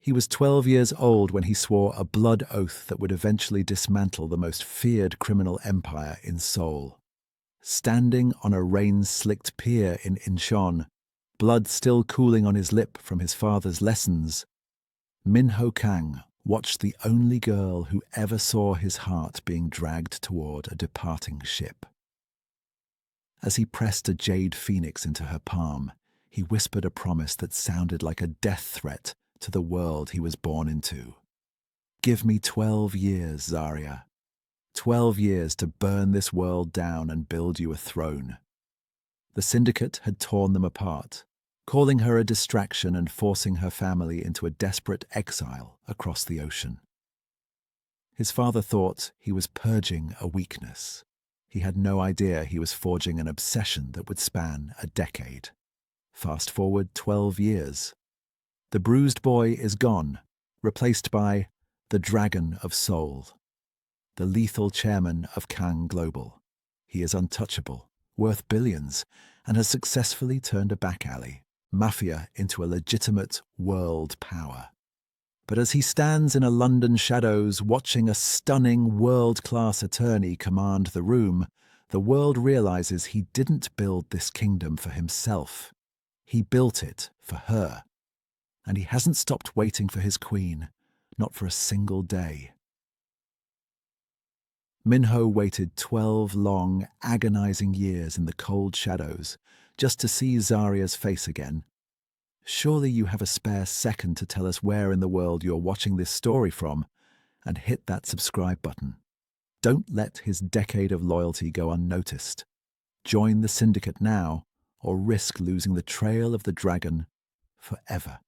He was 12 years old when he swore a blood oath that would eventually dismantle the most feared criminal empire in Seoul. Standing on a rain-slicked pier in Incheon, blood still cooling on his lip from his father's lessons, Min-ho Kang watched the only girl who ever saw his heart being dragged toward a departing ship. As he pressed a jade phoenix into her palm, he whispered a promise that sounded like a death threat to the world he was born into. "Give me 12 years, Zaria. 12 years to burn this world down and build you a throne." The Syndicate had torn them apart, calling her a distraction and forcing her family into a desperate exile across the ocean. His father thought he was purging a weakness. He had no idea he was forging an obsession that would span a decade. Fast forward 12 years. The bruised boy is gone, replaced by the Dragon of Seoul, the lethal chairman of Kang Global. He is untouchable, worth billions, and has successfully turned a back alley, Mafia, into a legitimate world power. But as he stands in a London shadows watching a stunning world-class attorney command the room, the world realizes he didn't build this kingdom for himself. He built it for her. And he hasn't stopped waiting for his queen, not for a single day. Min-ho waited 12 long, agonizing years in the cold shadows just to see Zaria's face again. Surely you have a spare second to tell us where in the world you're watching this story from, and hit that subscribe button. Don't let his decade of loyalty go unnoticed. Join the Syndicate now, or risk losing the trail of the dragon forever.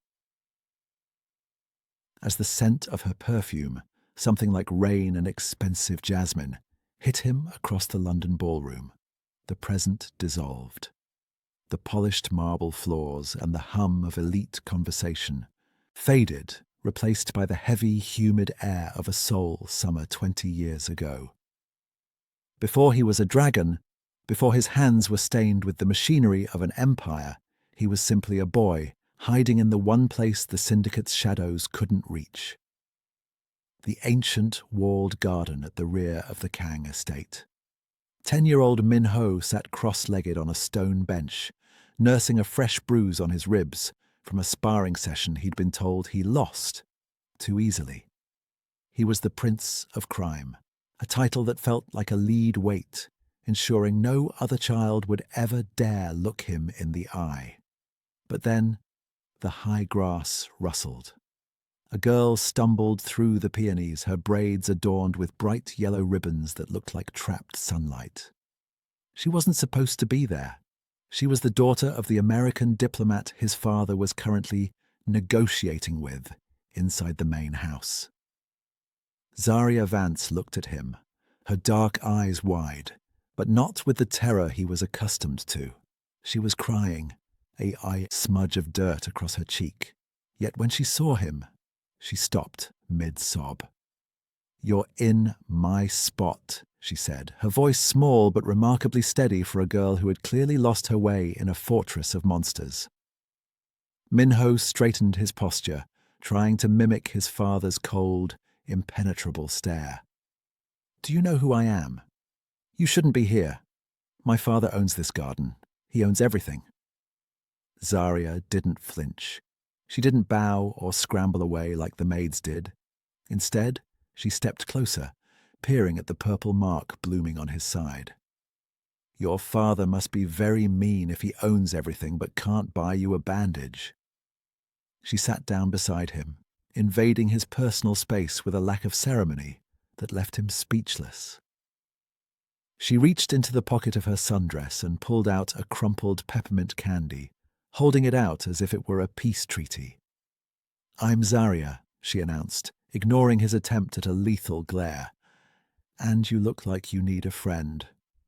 As the scent of her perfume, something like rain and expensive jasmine, hit him across the London ballroom, the present dissolved. The polished marble floors and the hum of elite conversation faded, replaced by the heavy, humid air of a Seoul summer 20 years ago. Before he was a dragon, before his hands were stained with the machinery of an empire, he was simply a boy, hiding in the one place the Syndicate's shadows couldn't reach. The ancient walled garden at the rear of the Kang estate. 10-year-old Min-ho sat cross-legged on a stone bench, nursing a fresh bruise on his ribs from a sparring session he'd been told he lost too easily. He was the Prince of Crime, a title that felt like a lead weight, ensuring no other child would ever dare look him in the eye. But then, the high grass rustled. A girl stumbled through the peonies, her braids adorned with bright yellow ribbons that looked like trapped sunlight. She wasn't supposed to be there. She was the daughter of the American diplomat his father was currently negotiating with inside the main house. Zaria Vance looked at him, her dark eyes wide, but not with the terror he was accustomed to. She was crying, a smudge of dirt across her cheek. Yet when she saw him, she stopped mid-sob. "You're in my spot," she said, her voice small but remarkably steady for a girl who had clearly lost her way in a fortress of monsters. Min-ho straightened his posture, trying to mimic his father's cold, impenetrable stare. "Do you know who I am? You shouldn't be here. My father owns this garden. He owns everything." Zaria didn't flinch. She didn't bow or scramble away like the maids did. Instead, she stepped closer, peering at the purple mark blooming on his side. "Your father must be very mean if he owns everything but can't buy you a bandage." She sat down beside him, invading his personal space with a lack of ceremony that left him speechless. She reached into the pocket of her sundress and pulled out a crumpled peppermint candy, holding it out as if it were a peace treaty. "I'm Zaria," she announced, ignoring his attempt at a lethal glare. "And you look like you need a friend,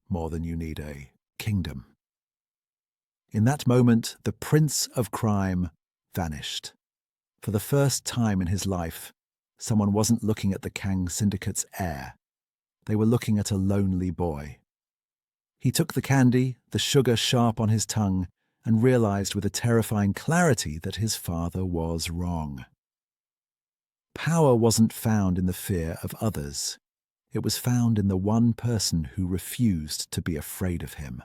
more than you need a kingdom." In that moment, the Prince of Crime vanished. For the first time in his life, someone wasn't looking at the Kang Syndicate's heir. They were looking at a lonely boy. He took the candy, the sugar sharp on his tongue, and realized with a terrifying clarity that his father was wrong. Power wasn't found in the fear of others. It was found in the one person who refused to be afraid of him.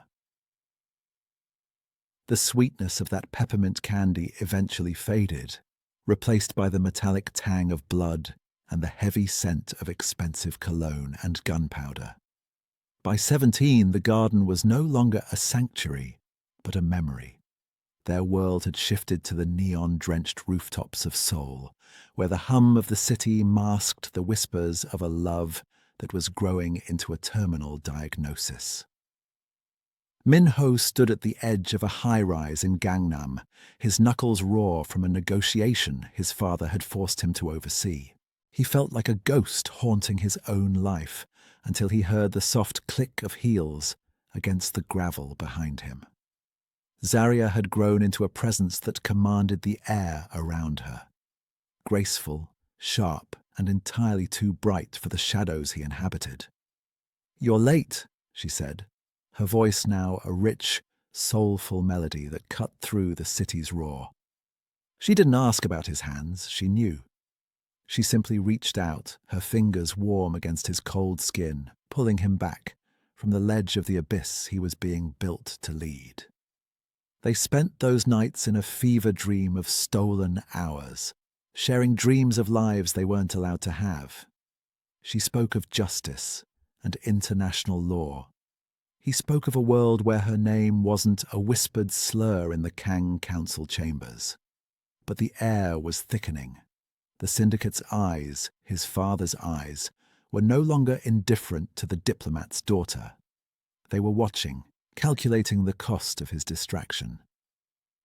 The sweetness of that peppermint candy eventually faded, replaced by the metallic tang of blood and the heavy scent of expensive cologne and gunpowder. By 17, the garden was no longer a sanctuary, but a memory. Their world had shifted to the neon-drenched rooftops of Seoul, where the hum of the city masked the whispers of a love that was growing into a terminal diagnosis. Min-ho stood at the edge of a high-rise in Gangnam, his knuckles raw from a negotiation his father had forced him to oversee. He felt like a ghost haunting his own life until he heard the soft click of heels against the gravel behind him. Zaria had grown into a presence that commanded the air around her. Graceful, sharp, and entirely too bright for the shadows he inhabited. "You're late," she said, her voice now a rich, soulful melody that cut through the city's roar. She didn't ask about his hands, she knew. She simply reached out, her fingers warm against his cold skin, pulling him back from the ledge of the abyss he was being built to lead. They spent those nights in a fever dream of stolen hours, sharing dreams of lives they weren't allowed to have. She spoke of justice and international law. He spoke of a world where her name wasn't a whispered slur in the Kang Council chambers. But the air was thickening. The Syndicate's eyes, his father's eyes, were no longer indifferent to the diplomat's daughter. They were watching, calculating the cost of his distraction.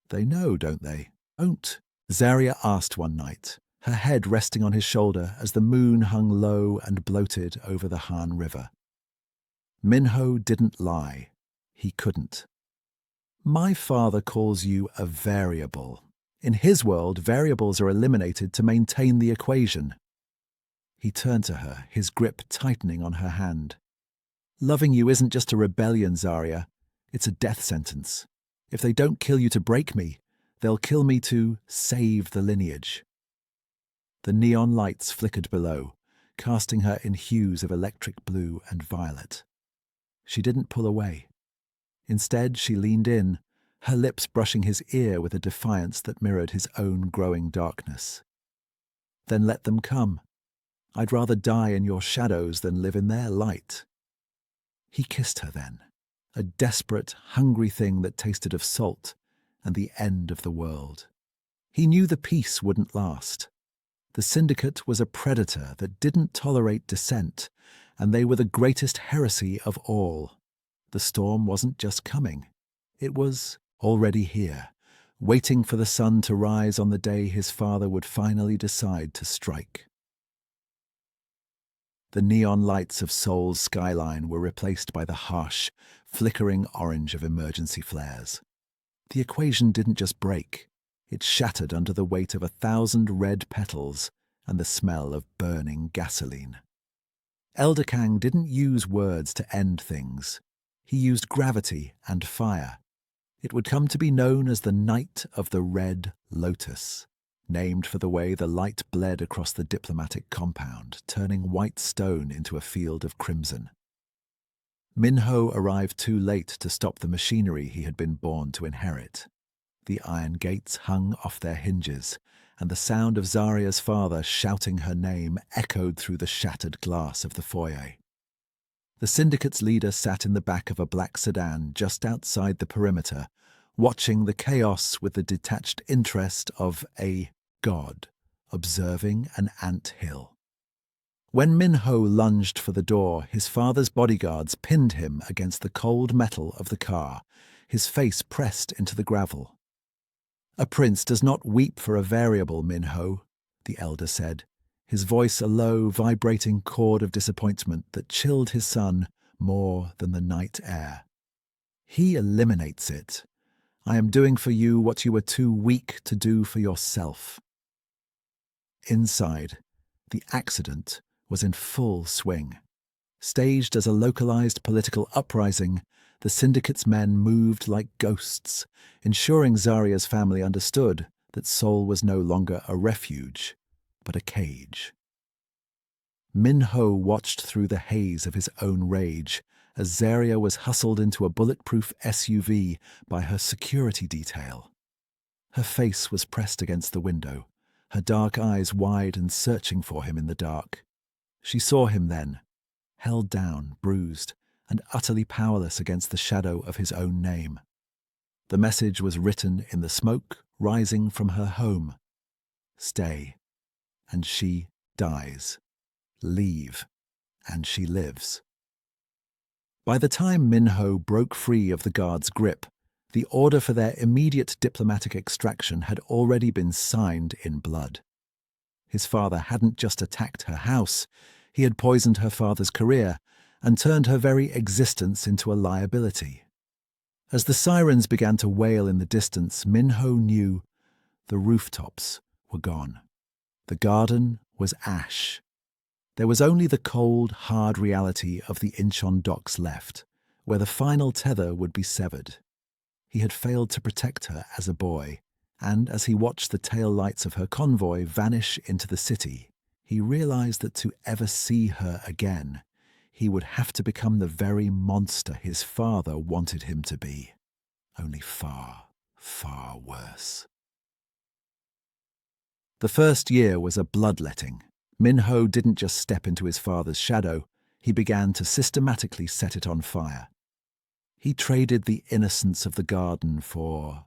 "They know, don't they?" "Don't?" Zaria asked one night, her head resting on his shoulder as the moon hung low and bloated over the Han River. Min-ho didn't lie. He couldn't. "My father calls you a variable. In his world, variables are eliminated to maintain the equation." He turned to her, his grip tightening on her hand. "Loving you isn't just a rebellion, Zaria. It's a death sentence. If they don't kill you to break me, they'll kill me to save the lineage." The neon lights flickered below, casting her in hues of electric blue and violet. She didn't pull away. Instead, she leaned in, her lips brushing his ear with a defiance that mirrored his own growing darkness. "Then let them come. I'd rather die in your shadows than live in their light." He kissed her then, a desperate, hungry thing that tasted of salt and the end of the world. He knew the peace wouldn't last. The Syndicate was a predator that didn't tolerate dissent, and they were the greatest heresy of all. The storm wasn't just coming. It was already here, waiting for the sun to rise on the day his father would finally decide to strike. The neon lights of Seoul's skyline were replaced by the harsh, flickering orange of emergency flares. The equation didn't just break. It shattered under the weight of 1,000 red petals and the smell of burning gasoline. Elder Kang didn't use words to end things. He used gravity and fire. It would come to be known as the Night of the Red Lotus, named for the way the light bled across the diplomatic compound, turning white stone into a field of crimson. Min-ho arrived too late to stop the machinery he had been born to inherit. The iron gates hung off their hinges, and the sound of Zaria's father shouting her name echoed through the shattered glass of the foyer. The Syndicate's leader sat in the back of a black sedan just outside the perimeter, watching the chaos with the detached interest of a god observing an ant hill. When Min-ho lunged for the door, his father's bodyguards pinned him against the cold metal of the car, his face pressed into the gravel. "A prince does not weep for a variable, Min-ho," the elder said, his voice a low, vibrating chord of disappointment that chilled his son more than the night air. "He eliminates it. I am doing for you what you were too weak to do for yourself." Inside, the accident was in full swing. Staged as a localized political uprising, the Syndicate's men moved like ghosts, ensuring Zaria's family understood that Seoul was no longer a refuge, but a cage. Min-ho watched through the haze of his own rage as Zaria was hustled into a bulletproof SUV by her security detail. Her face was pressed against the window, her dark eyes wide and searching for him in the dark. She saw him then, held down, bruised, and utterly powerless against the shadow of his own name. The message was written in the smoke rising from her home. Stay, and she dies. Leave, and she lives. By the time Min-ho broke free of the guard's grip, the order for their immediate diplomatic extraction had already been signed in blood. His father hadn't just attacked her house, he had poisoned her father's career and turned her very existence into a liability. As the sirens began to wail in the distance, Min-ho knew the rooftops were gone. The garden was ash. There was only the cold, hard reality of the Incheon docks left, where the final tether would be severed. He had failed to protect her as a boy, and as he watched the tail lights of her convoy vanish into the city, he realized that to ever see her again, he would have to become the very monster his father wanted him to be, only far, far worse. The first year was a bloodletting. Min-ho didn't just step into his father's shadow, he began to systematically set it on fire. He traded the innocence of the garden for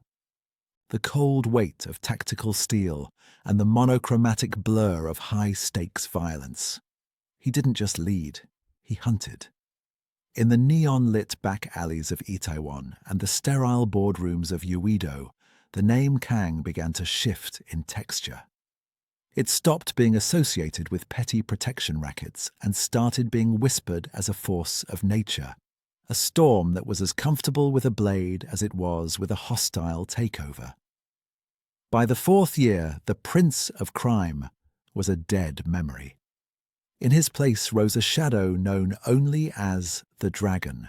the cold weight of tactical steel and the monochromatic blur of high-stakes violence. He didn't just lead, he hunted. In the neon-lit back alleys of Itaewon and the sterile boardrooms of Uido, the name Kang began to shift in texture. It stopped being associated with petty protection rackets and started being whispered as a force of nature, a storm that was as comfortable with a blade as it was with a hostile takeover. By the fourth year, the Prince of Crime was a dead memory. In his place rose a shadow known only as the Dragon.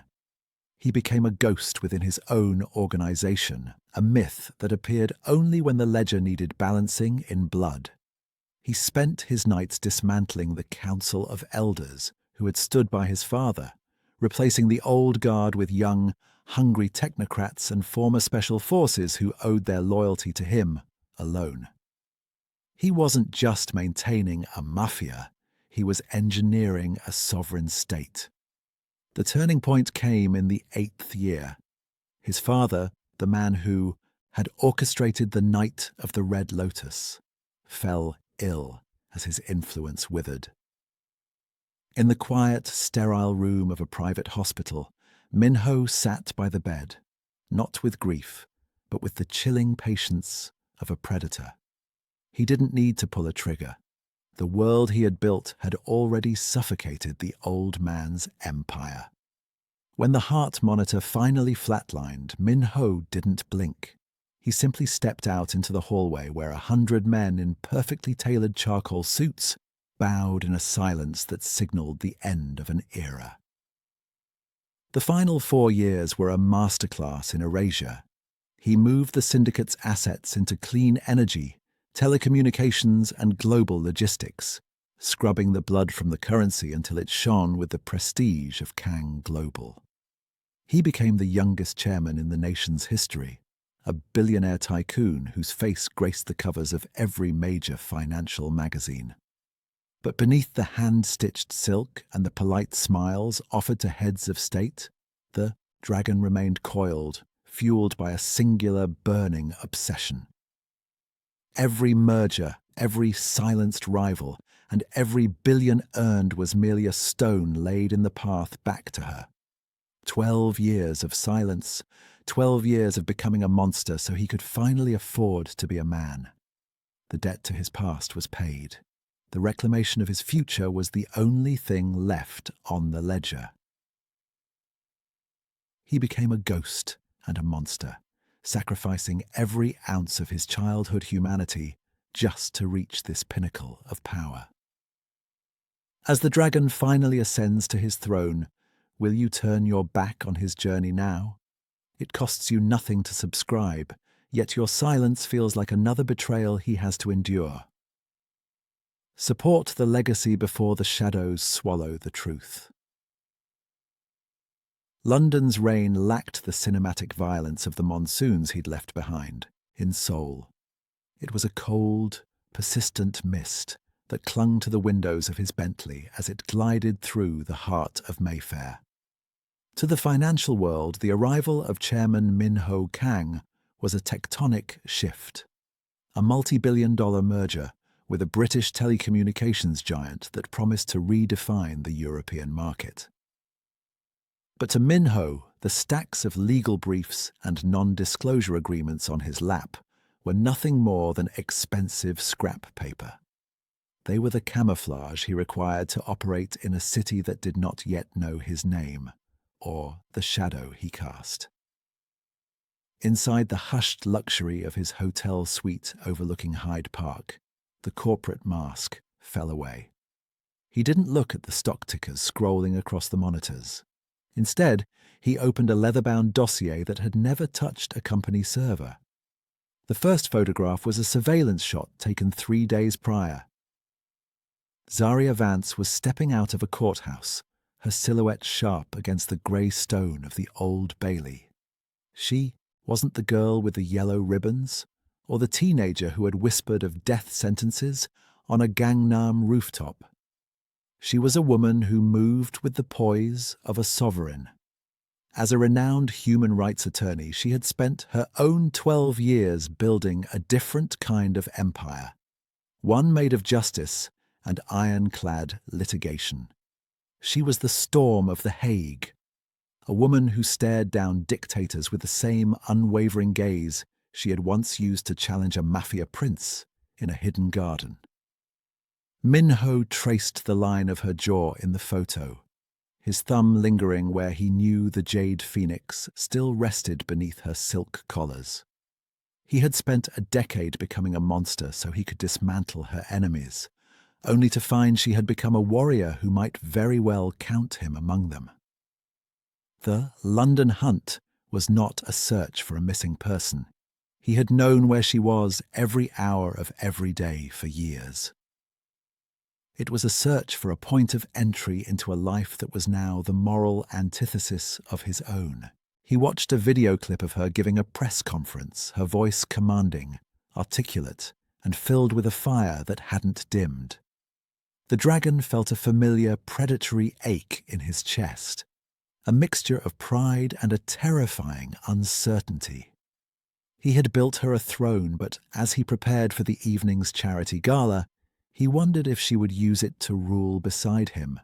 He became a ghost within his own organization, a myth that appeared only when the ledger needed balancing in blood. He spent his nights dismantling the Council of Elders who had stood by his father, replacing the old guard with young, hungry technocrats and former special forces who owed their loyalty to him alone. He wasn't just maintaining a mafia, he was engineering a sovereign state. The turning point came in the 8th year. His father, the man who had orchestrated the Night of the Red Lotus, fell ill as his influence withered. In the quiet, sterile room of a private hospital, Min-ho sat by the bed, not with grief, but with the chilling patience of a predator. He didn't need to pull a trigger. The world he had built had already suffocated the old man's empire. When the heart monitor finally flatlined, Min-ho didn't blink. He simply stepped out into the hallway where 100 men in perfectly tailored charcoal suits bowed in a silence that signaled the end of an era. The final 4 years were a masterclass in erasure. He moved the Syndicate's assets into clean energy, telecommunications, and global logistics, scrubbing the blood from the currency until it shone with the prestige of Kang Global. He became the youngest chairman in the nation's history, a billionaire tycoon whose face graced the covers of every major financial magazine. But beneath the hand-stitched silk and the polite smiles offered to heads of state, the dragon remained coiled, fueled by a singular burning obsession. Every merger, every silenced rival, and every billion earned was merely a stone laid in the path back to her. 12 years of silence, 12 years of becoming a monster so he could finally afford to be a man. The debt to his past was paid. The reclamation of his future was the only thing left on the ledger. He became a ghost and a monster, sacrificing every ounce of his childhood humanity just to reach this pinnacle of power. As the dragon finally ascends to his throne, will you turn your back on his journey now? It costs you nothing to subscribe, yet your silence feels like another betrayal he has to endure. Support the legacy before the shadows swallow the truth. London's rain lacked the cinematic violence of the monsoons he'd left behind in Seoul. It was a cold, persistent mist that clung to the windows of his Bentley as it glided through the heart of Mayfair. To the financial world, the arrival of Chairman Kang was a tectonic shift, a multi-billion-dollar merger with a British telecommunications giant that promised to redefine the European market. But to Minho, the stacks of legal briefs and non-disclosure agreements on his lap were nothing more than expensive scrap paper. They were the camouflage he required to operate in a city that did not yet know his name, or the shadow he cast. Inside the hushed luxury of his hotel suite overlooking Hyde Park, the corporate mask fell away. He didn't look at the stock tickers scrolling across the monitors. Instead, he opened a leather-bound dossier that had never touched a company server. The first photograph was a surveillance shot taken 3 days prior. Zaria Vance was stepping out of a courthouse, her silhouette sharp against the grey stone of the Old Bailey. She wasn't the girl with the yellow ribbons, or the teenager who had whispered of death sentences on a Gangnam rooftop. She was a woman who moved with the poise of a sovereign. As a renowned human rights attorney, she had spent her own 12 years building a different kind of empire, one made of justice and ironclad litigation. She was the storm of the Hague, a woman who stared down dictators with the same unwavering gaze she had once used to challenge a Mafia prince in a hidden garden. Minho traced the line of her jaw in the photo, his thumb lingering where he knew the jade phoenix still rested beneath her silk collars. He had spent a decade becoming a monster so he could dismantle her enemies, only to find she had become a warrior who might very well count him among them. The London Hunt was not a search for a missing person. He had known where she was every hour of every day for years. It was a search for a point of entry into a life that was now the moral antithesis of his own. He watched a video clip of her giving a press conference, her voice commanding, articulate, and filled with a fire that hadn't dimmed. The dragon felt a familiar predatory ache in his chest, a mixture of pride and a terrifying uncertainty. He had built her a throne, but as he prepared for the evening's charity gala, he wondered if she would use it to rule beside him,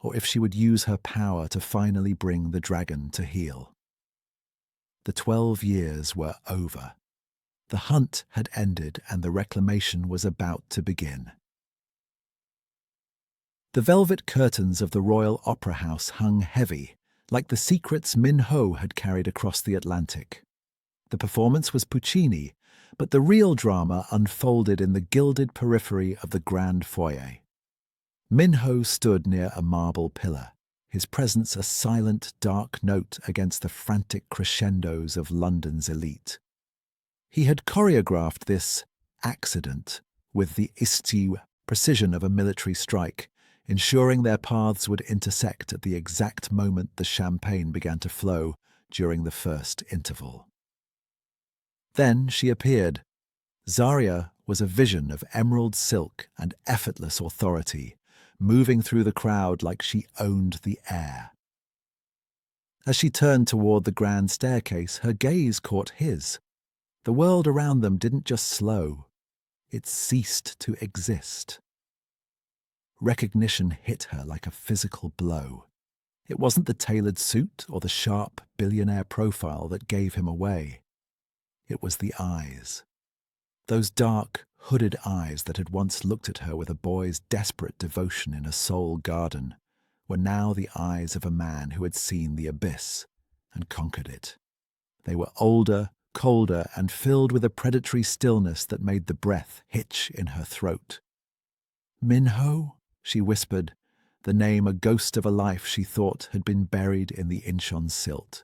or if she would use her power to finally bring the dragon to heel. The 12 years were over. The hunt had ended and the reclamation was about to begin. The velvet curtains of the Royal Opera House hung heavy, like the secrets Minho had carried across the Atlantic. The performance was Puccini, but the real drama unfolded in the gilded periphery of the grand foyer. Minho stood near a marble pillar, his presence a silent, dark note against the frantic crescendos of London's elite. He had choreographed this accident with the astute precision of a military strike, ensuring their paths would intersect at the exact moment the champagne began to flow during the first interval. Then she appeared. Zaria was a vision of emerald silk and effortless authority, moving through the crowd like she owned the air. As she turned toward the grand staircase, her gaze caught his. The world around them didn't just slow, it ceased to exist. Recognition hit her like a physical blow. It wasn't the tailored suit or the sharp billionaire profile that gave him away. It was the eyes. Those dark, hooded eyes that had once looked at her with a boy's desperate devotion in a Seoul garden were now the eyes of a man who had seen the abyss and conquered it. They were older, colder, and filled with a predatory stillness that made the breath hitch in her throat. "Minho?" she whispered, the name a ghost of a life she thought had been buried in the Incheon silt.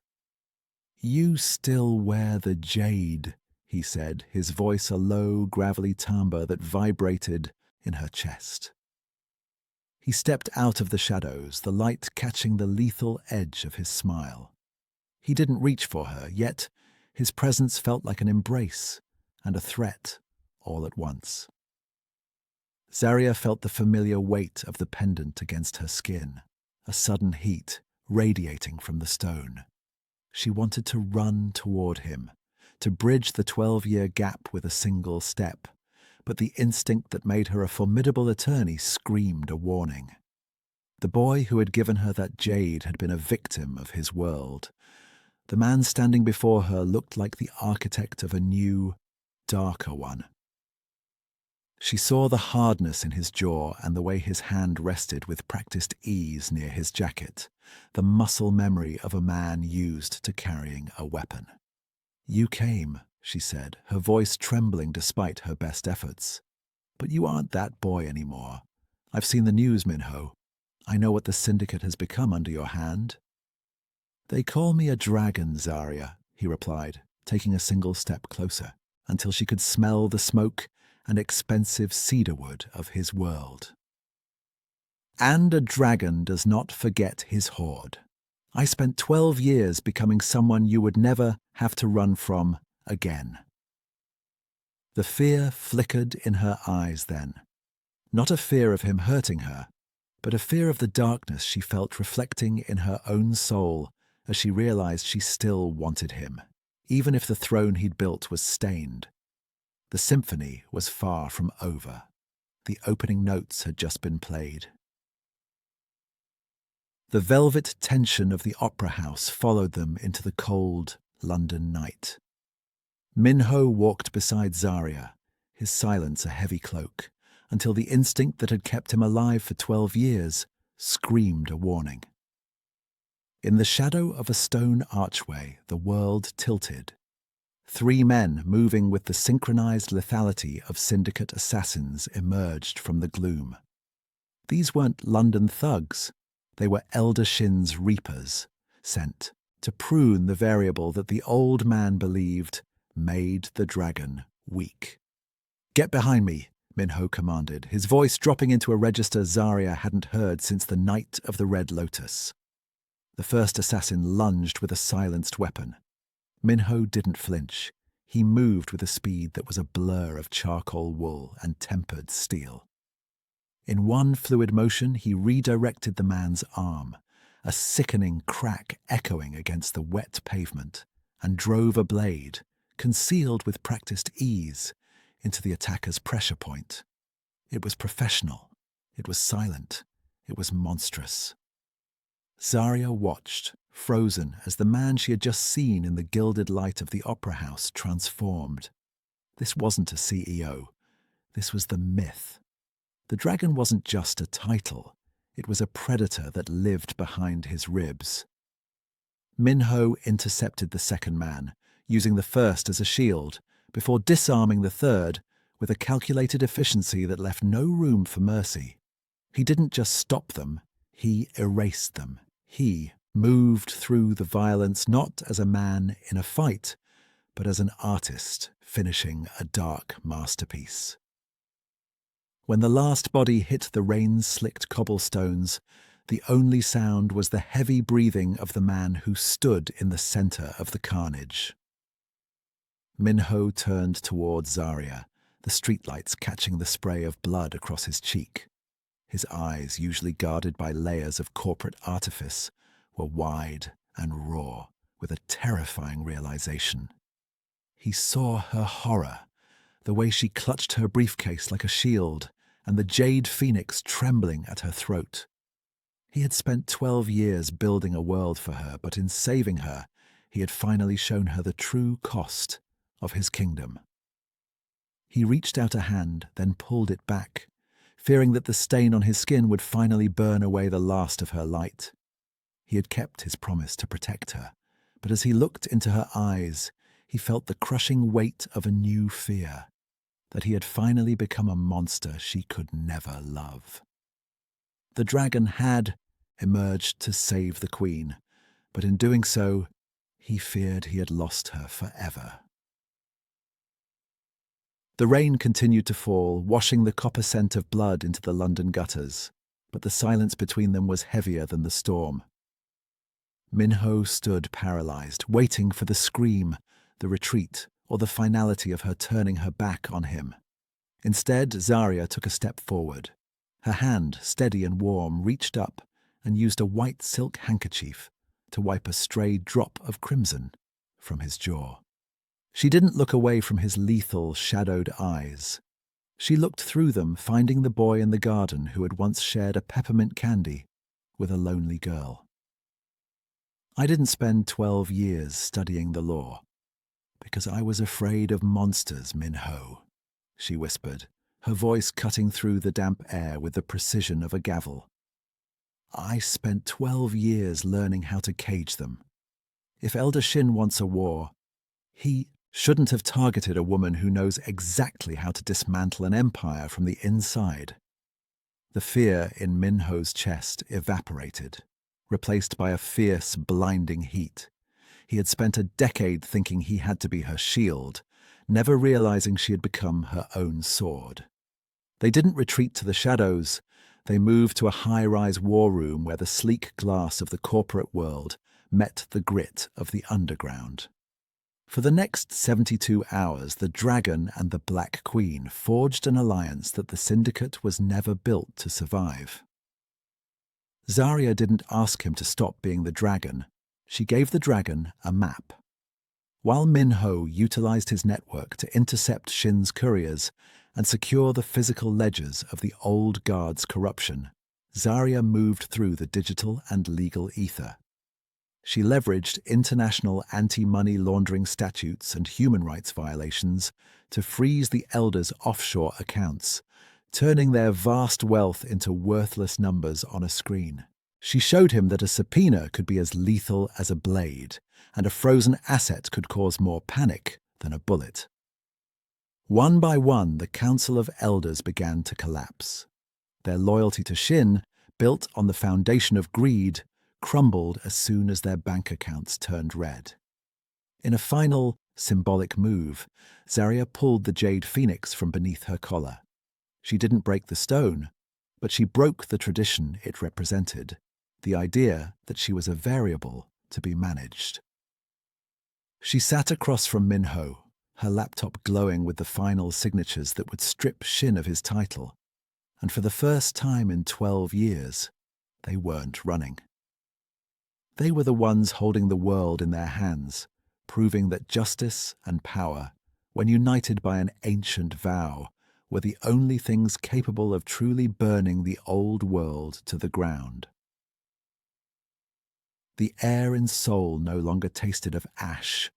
"You still wear the jade," he said, his voice a low, gravelly timbre that vibrated in her chest. He stepped out of the shadows, the light catching the lethal edge of his smile. He didn't reach for her, yet his presence felt like an embrace and a threat all at once. Zaria felt the familiar weight of the pendant against her skin, a sudden heat radiating from the stone. She wanted to run toward him, to bridge the 12-year gap with a single step, but the instinct that made her a formidable attorney screamed a warning. The boy who had given her that jade had been a victim of his world. The man standing before her looked like the architect of a new, darker one. She saw the hardness in his jaw and the way his hand rested with practiced ease near his jacket, the muscle memory of a man used to carrying a weapon. "You came," she said, her voice trembling despite her best efforts. "But you aren't that boy anymore. I've seen the news, Minho. I know what the Syndicate has become under your hand." "They call me a dragon, Zaria," he replied, taking a single step closer, until she could smell the smoke and expensive cedarwood of his world. "And a dragon does not forget his hoard. I spent 12 years becoming someone you would never have to run from again." The fear flickered in her eyes then. Not a fear of him hurting her, but a fear of the darkness she felt reflecting in her own soul as she realized she still wanted him, even if the throne he'd built was stained. The symphony was far from over. The opening notes had just been played. The velvet tension of the opera house followed them into the cold London night. Minho walked beside Zaria, his silence a heavy cloak, until the instinct that had kept him alive for 12 years screamed a warning. In the shadow of a stone archway, the world tilted. 3 men moving with the synchronized lethality of Syndicate assassins emerged from the gloom. These weren't London thugs. They were Elder Shin's reapers, sent to prune the variable that the old man believed made the dragon weak. "Get behind me," Minho commanded, his voice dropping into a register Zaria hadn't heard since the night of the Red Lotus. The first assassin lunged with a silenced weapon. Minho didn't flinch. He moved with a speed that was a blur of charcoal wool and tempered steel. In one fluid motion, he redirected the man's arm, a sickening crack echoing against the wet pavement, and drove a blade, concealed with practiced ease, into the attacker's pressure point. It was professional. It was silent. It was monstrous. Zaria watched, frozen, as the man she had just seen in the gilded light of the opera house transformed. This wasn't a CEO. This was the myth. The dragon wasn't just a title. It was a predator that lived behind his ribs. Minho intercepted the second man, using the first as a shield, before disarming the third with a calculated efficiency that left no room for mercy. He didn't just stop them, he erased them. He moved through the violence not as a man in a fight, but as an artist finishing a dark masterpiece. When the last body hit the rain-slicked cobblestones, the only sound was the heavy breathing of the man who stood in the center of the carnage. Minho turned toward Zaria, the streetlights catching the spray of blood across his cheek. His eyes, usually guarded by layers of corporate artifice, were wide and raw, with a terrifying realization. He saw her horror, the way she clutched her briefcase like a shield, and the jade phoenix trembling at her throat. He had spent 12 years building a world for her, but in saving her, he had finally shown her the true cost of his kingdom. He reached out a hand, then pulled it back, fearing that the stain on his skin would finally burn away the last of her light. He had kept his promise to protect her, but as he looked into her eyes, he felt the crushing weight of a new fear, that he had finally become a monster she could never love. The dragon had emerged to save the queen, but in doing so, he feared he had lost her forever. The rain continued to fall, washing the copper scent of blood into the London gutters, but the silence between them was heavier than the storm. Minho stood paralyzed, waiting for the scream, the retreat, or the finality of her turning her back on him. Instead, Zaria took a step forward. Her hand, steady and warm, reached up and used a white silk handkerchief to wipe a stray drop of crimson from his jaw. She didn't look away from his lethal, shadowed eyes. She looked through them, finding the boy in the garden who had once shared a peppermint candy with a lonely girl. I didn't spend 12 years studying the law, because I was afraid of monsters, Minho, she whispered, her voice cutting through the damp air with the precision of a gavel. I spent 12 years learning how to cage them. If Elder Shin wants a war, he shouldn't have targeted a woman who knows exactly how to dismantle an empire from the inside. The fear in Minho's chest evaporated, replaced by a fierce, blinding heat. He had spent a decade thinking he had to be her shield, never realizing she had become her own sword. They didn't retreat to the shadows. They moved to a high-rise war room where the sleek glass of the corporate world met the grit of the underground. For the next 72 hours, the Dragon and the Black Queen forged an alliance that the Syndicate was never built to survive. Zaria didn't ask him to stop being the Dragon. She gave the Dragon a map. While Minho utilized his network to intercept Shin's couriers and secure the physical ledgers of the old guard's corruption, Zaria moved through the digital and legal ether. She leveraged international anti-money laundering statutes and human rights violations to freeze the elders' offshore accounts, turning their vast wealth into worthless numbers on a screen. She showed him that a subpoena could be as lethal as a blade, and a frozen asset could cause more panic than a bullet. One by one, the Council of Elders began to collapse. Their loyalty to Shin, built on the foundation of greed, crumbled as soon as their bank accounts turned red. In a final, symbolic move, Zaria pulled the Jade Phoenix from beneath her collar. She didn't break the stone, but she broke the tradition it represented, the idea that she was a variable to be managed. She sat across from Minho, her laptop glowing with the final signatures that would strip Shin of his title, and for the first time in 12 years, they weren't running. They were the ones holding the world in their hands, proving that justice and power, when united by an ancient vow, were the only things capable of truly burning the old world to the ground. The air in Seoul no longer tasted of ash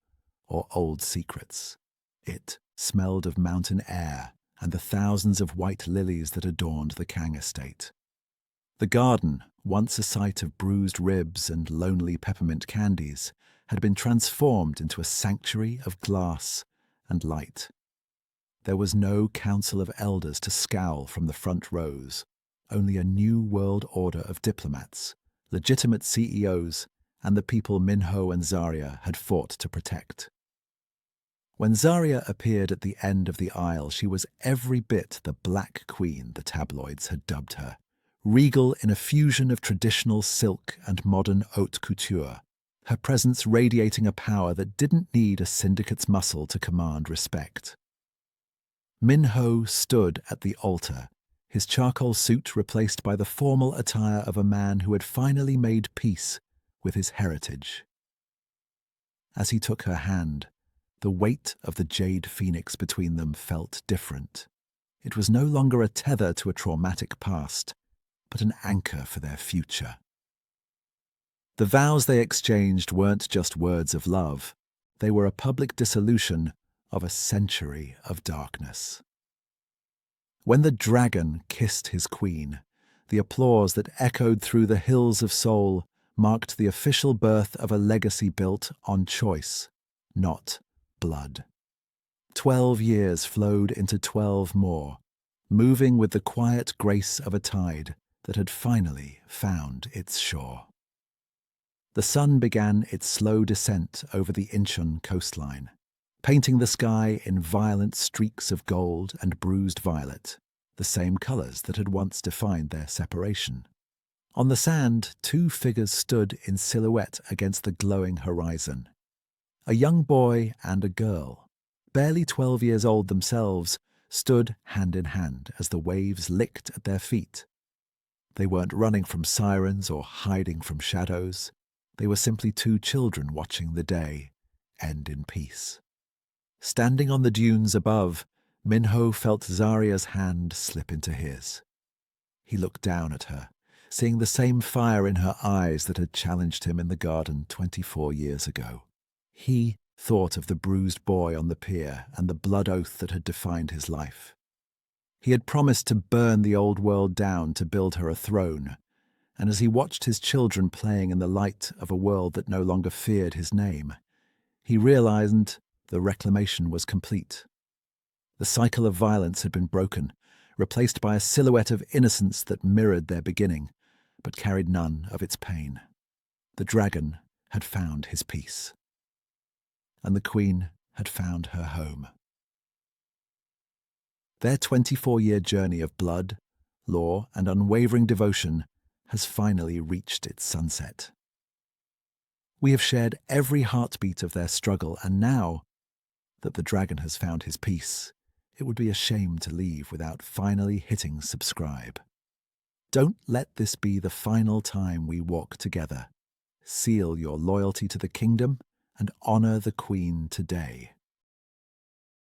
or old secrets. It smelled of mountain air and the thousands of white lilies that adorned the Kang estate. The garden, once a site of bruised ribs and lonely peppermint candies, had been transformed into a sanctuary of glass and light. There was no council of elders to scowl from the front rows, only a new world order of diplomats, legitimate CEOs, and the people Minho and Zaria had fought to protect. When Zaria appeared at the end of the aisle, she was every bit the Black Queen the tabloids had dubbed her, regal in a fusion of traditional silk and modern haute couture, her presence radiating a power that didn't need a syndicate's muscle to command respect. Minho stood at the altar, his charcoal suit replaced by the formal attire of a man who had finally made peace with his heritage. As he took her hand, the weight of the Jade Phoenix between them felt different. It was no longer a tether to a traumatic past, but an anchor for their future. The vows they exchanged weren't just words of love. They were a public dissolution of a century of darkness. When the dragon kissed his queen, the applause that echoed through the hills of Seoul marked the official birth of a legacy built on choice, not blood. 12 years flowed into 12 more, moving with the quiet grace of a tide that had finally found its shore. The sun began its slow descent over the Incheon coastline. painting the sky in violent streaks of gold and bruised violet, the same colours that had once defined their separation. On the sand, two figures stood in silhouette against the glowing horizon. A young boy and a girl, barely 12 years old themselves, stood hand in hand as the waves licked at their feet. They weren't running from sirens or hiding from shadows. They were simply two children watching the day end in peace. Standing on the dunes above, Minho felt Zaria's hand slip into his. He looked down at her, seeing the same fire in her eyes that had challenged him in the garden 24 years ago. He thought of the bruised boy on the pier and the blood oath that had defined his life. He had promised to burn the old world down to build her a throne, and as he watched his children playing in the light of a world that no longer feared his name, he realized the reclamation was complete. The cycle of violence had been broken, replaced by a silhouette of innocence that mirrored their beginning, but carried none of its pain. The dragon had found his peace, and the queen had found her home. Their 24-year journey of blood, law, and unwavering devotion has finally reached its sunset. We have shared every heartbeat of their struggle, and now that the dragon has found his peace, it would be a shame to leave without finally hitting subscribe. Don't let this be the final time we walk together. Seal your loyalty to the kingdom and honor the Queen today.